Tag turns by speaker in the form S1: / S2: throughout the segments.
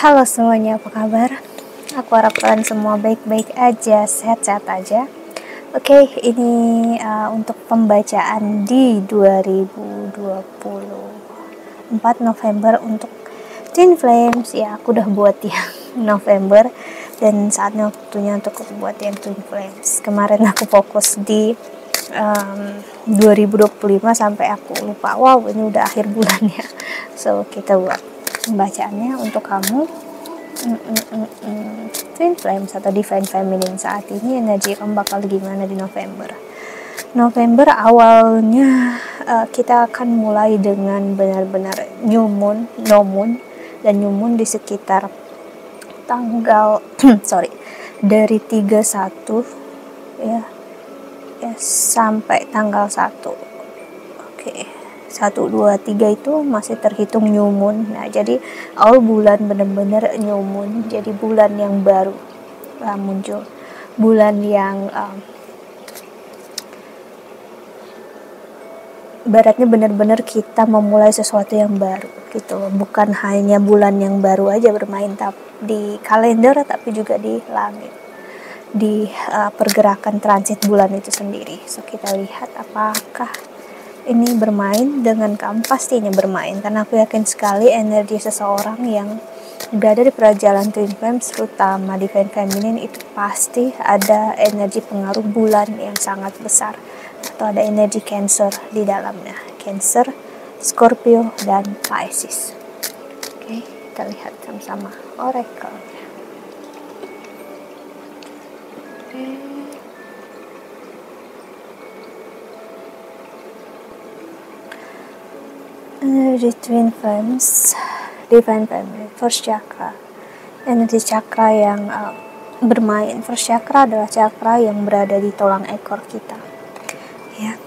S1: Halo semuanya, apa kabar? Aku harap kalian semua baik-baik aja, sehat-sehat aja. Oke, ini untuk pembacaan di 2024 November untuk Twin Flames. Ya, aku udah buat yang November dan saatnya waktunya untuk aku buat yang Twin Flames. Kemarin aku fokus di 2025 sampai aku lupa, wow ini udah akhir bulannya. So, kita buat pembacaannya untuk kamu. Twin Flames atau Divine Feminine, saat ini energi kamu bakal gimana di November awalnya. Kita akan mulai dengan benar-benar new moon, dan new moon di sekitar tanggal dari 31 ya sampai tanggal 1. Oke. 1, 2, 3 itu masih terhitung new moon. Nah, jadi awal bulan benar-benar new moon, jadi bulan yang baru muncul, bulan yang baratnya benar-benar kita memulai sesuatu yang baru gitu, bukan hanya bulan yang baru aja bermain di kalender, tapi juga di langit, di pergerakan transit bulan itu sendiri. So, kita lihat apakah ini bermain dengan kamu. Pastinya bermain, karena aku yakin sekali energi seseorang yang berada di perjalanan Twin Flames, terutama Divine Feminine, itu pasti ada energi pengaruh bulan yang sangat besar, atau ada energi Cancer di dalamnya. Cancer, Scorpio, dan Pisces. Oke, kita lihat sama-sama oracle-nya. Energi Twin Flames, Divine Feminine, First Chakra. Energi chakra yang bermain. First Chakra adalah chakra yang berada di tulang ekor kita. Ya,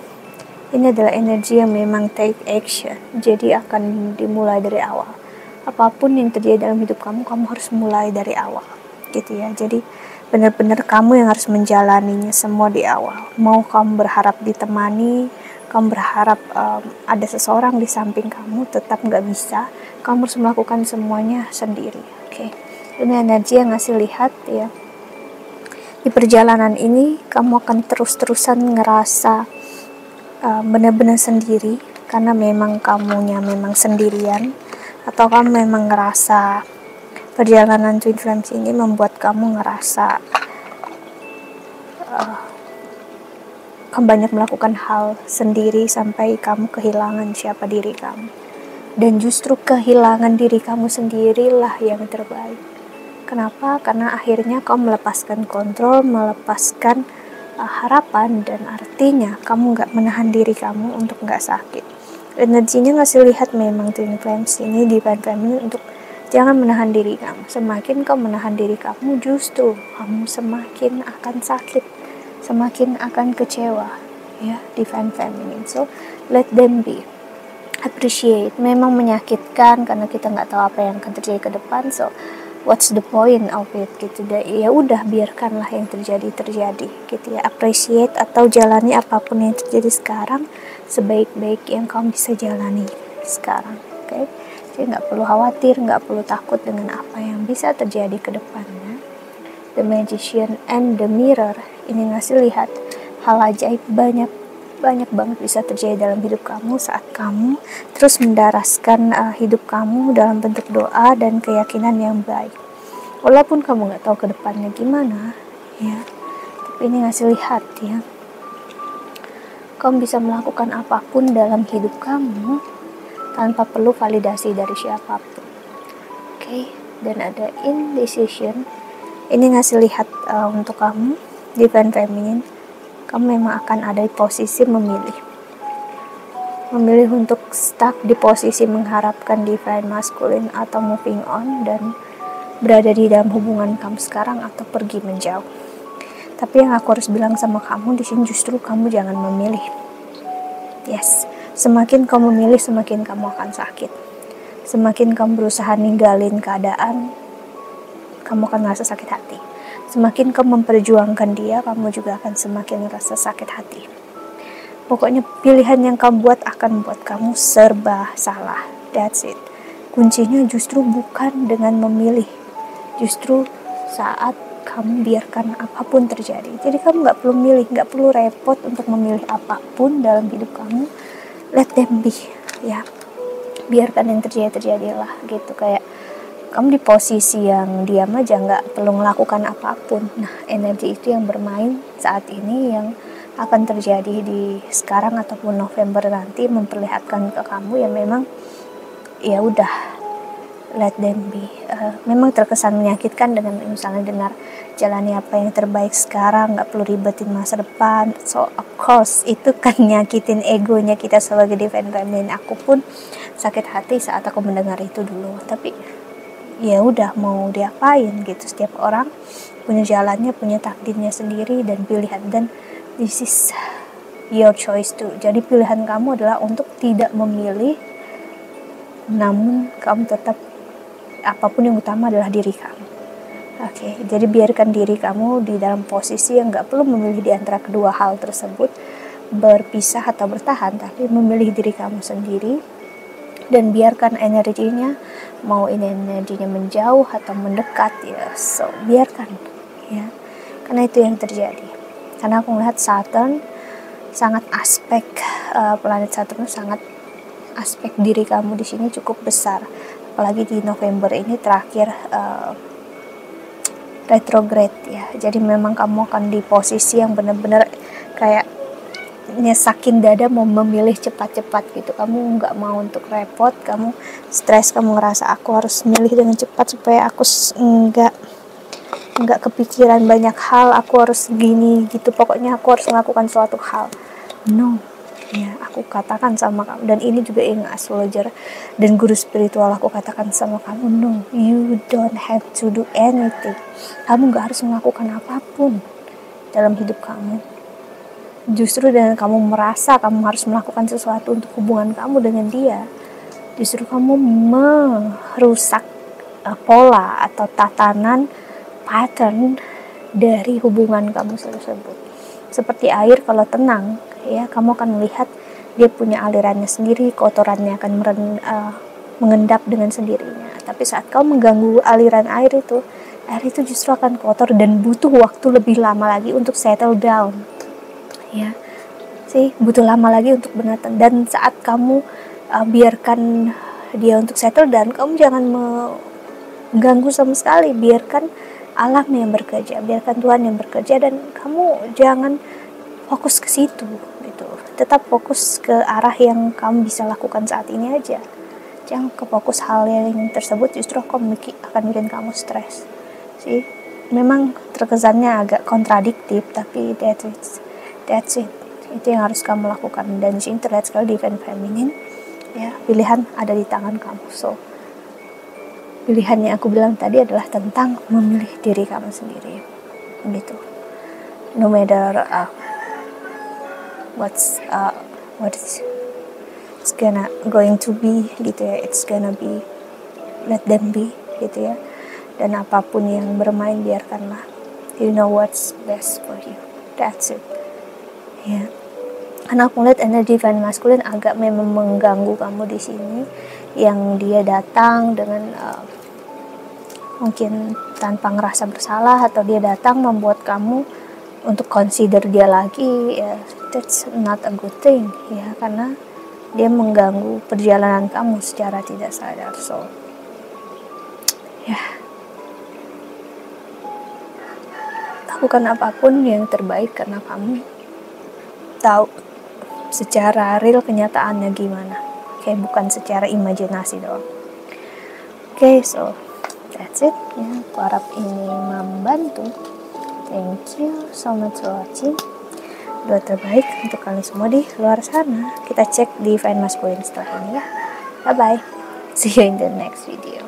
S1: ini adalah energi yang memang take action. Jadi akan dimulai dari awal. Apapun yang terjadi dalam hidup kamu, kamu harus mulai dari awal, gitu ya. Jadi benar-benar kamu yang harus menjalaninya semua di awal. Mau kamu berharap ditemani, kamu berharap ada seseorang di samping kamu, tetap nggak bisa. Kamu harus melakukan semuanya sendiri. Oke. Ini energi yang ngasih lihat ya. Di perjalanan ini kamu akan terus-terusan ngerasa benar-benar sendiri, karena memang kamunya memang sendirian, atau kamu memang ngerasa perjalanan Twin Flames ini membuat kamu ngerasa kamu banyak melakukan hal sendiri sampai kamu kehilangan siapa diri kamu. Dan justru kehilangan diri kamu sendirilah yang terbaik. Kenapa? Karena akhirnya kamu melepaskan kontrol, melepaskan harapan, dan artinya kamu gak menahan diri kamu untuk gak sakit. Energinya ngasih lihat memang Twin Flames ini, Divine Feminine, untuk jangan menahan diri kamu. Semakin kamu menahan diri kamu, justru kamu semakin akan sakit, semakin akan kecewa ya, Divine Feminine. So let them be, appreciate. Memang menyakitkan karena kita nggak tahu apa yang akan terjadi ke depan. So what's the point of it gitu. Ya udah, biarkanlah yang terjadi gitu ya. Appreciate atau jalani apapun yang terjadi sekarang sebaik-baik yang kamu bisa jalani sekarang. Oke. Jadi nggak perlu khawatir, nggak perlu takut dengan apa yang bisa terjadi ke depannya. The Magician and the Mirror ini ngasih lihat hal ajaib banyak banget bisa terjadi dalam hidup kamu saat kamu terus mendaraskan hidup kamu dalam bentuk doa dan keyakinan yang baik. Walaupun kamu nggak tahu ke depannya gimana ya, tapi ini ngasih lihat ya, kamu bisa melakukan apapun dalam hidup kamu tanpa perlu validasi dari siapapun. Oke. Dan ada indecision. Ini ngasih lihat untuk kamu, Divine Feminine, kamu memang akan ada di posisi memilih untuk stuck di posisi mengharapkan Divine Masculine atau moving on dan berada di dalam hubungan kamu sekarang, atau pergi menjauh. Tapi yang aku harus bilang sama kamu di sini, justru kamu jangan memilih. Yes, semakin kamu memilih, semakin kamu akan sakit. Semakin kamu berusaha ninggalin keadaan, kamu akan merasa sakit hati. Semakin kamu memperjuangkan dia, kamu juga akan semakin merasa sakit hati. Pokoknya pilihan yang kamu buat akan membuat kamu serba salah. That's it. kuncinya justru bukan dengan memilih, justru saat kamu biarkan apapun terjadi. Jadi kamu nggak perlu milih, nggak perlu repot untuk memilih apapun dalam hidup kamu. Let them be, ya. Biarkan yang terjadilah gitu. Kayak kamu di posisi yang diam aja, nggak perlu melakukan apapun. Nah, energi itu yang bermain saat ini, yang akan terjadi di sekarang ataupun November nanti, memperlihatkan ke kamu yang memang ya udah, let them be. Memang terkesan menyakitkan dengan misalnya dengar jalani apa yang terbaik sekarang, nggak perlu ribetin masa depan. So of course itu kan nyakitin egonya kita sebagai divine feminine. Aku pun sakit hati saat aku mendengar itu dulu, tapi ya udah, mau diapain gitu. Setiap orang punya jalannya, punya takdirnya sendiri dan pilihan, dan this is your choice too. Jadi pilihan kamu adalah untuk tidak memilih, namun kamu tetap, apapun yang utama adalah diri kamu. Oke, jadi biarkan diri kamu di dalam posisi yang gak perlu memilih di antara kedua hal tersebut, berpisah atau bertahan, tapi memilih diri kamu sendiri. Dan biarkan energinya, mau ini energinya menjauh atau mendekat, ya so biarkan, ya, karena itu yang terjadi. Karena aku melihat Saturn sangat aspek, planet Saturn sangat aspek diri kamu di sini cukup besar, apalagi di November ini terakhir retrograde, ya. Jadi memang kamu akan di posisi yang benar-benar kayak nyesakin dada, mau memilih cepat-cepat gitu. Kamu nggak mau untuk repot, kamu stres, kamu ngerasa aku harus milih dengan cepat supaya aku nggak kepikiran banyak hal, aku harus gini gitu, pokoknya aku harus melakukan suatu hal. No, ya, aku katakan sama kamu, dan ini juga yang astrologer dan guru spiritual aku katakan sama kamu, no, you don't have to do anything. Kamu gak harus melakukan apapun dalam hidup kamu. Justru dengan kamu merasa kamu harus melakukan sesuatu untuk hubungan kamu dengan dia, justru kamu merusak pola atau tatanan, pattern dari hubungan kamu tersebut. Seperti air kalau tenang, ya, kamu akan melihat dia punya alirannya sendiri, kotorannya akan mengendap dengan sendirinya. Tapi saat kau mengganggu aliran air itu justru akan kotor dan butuh waktu lebih lama lagi untuk settle down, ya, butuh lama lagi untuk benar-benar. Dan saat kamu biarkan dia untuk settle down, kamu jangan mengganggu sama sekali. Biarkan alam yang bekerja, biarkan Tuhan yang bekerja, dan kamu jangan fokus ke situ gitu. Tetap fokus ke arah yang kamu bisa lakukan saat ini aja. Jangan ke fokus hal yang tersebut, justru akan bikin kamu stres. Memang terkesannya agak kontradiktif, tapi that's it. Itu yang harus kamu lakukan. Dan di sini terlihat sekali divine feminine, ya, pilihan ada di tangan kamu. So pilihan yang aku bilang tadi adalah tentang memilih diri kamu sendiri, gitu. No matter what's going to be, gitu ya, it's gonna be, let them be, gitu ya. Dan apapun yang bermain, biarkanlah. You know what's best for you. That's it, ya. Karena aku lihat energi divine masculine agak memang mengganggu kamu di sini, yang dia datang dengan mungkin tanpa ngerasa bersalah, atau dia datang membuat kamu untuk consider dia lagi, ya, that's not a good thing, ya, karena dia mengganggu perjalanan kamu secara tidak sadar. So ya, lakukan apapun yang terbaik, karena kamu tahu secara real kenyataannya gimana, kayak bukan secara imajinasi doang. Okay, so that's it, ya. Aku harap ini membantu. Thank you so much for watching. Doa terbaik untuk kalian semua di luar sana. Kita cek di divine masculine setelah ini, ya. Bye bye, see you in the next video.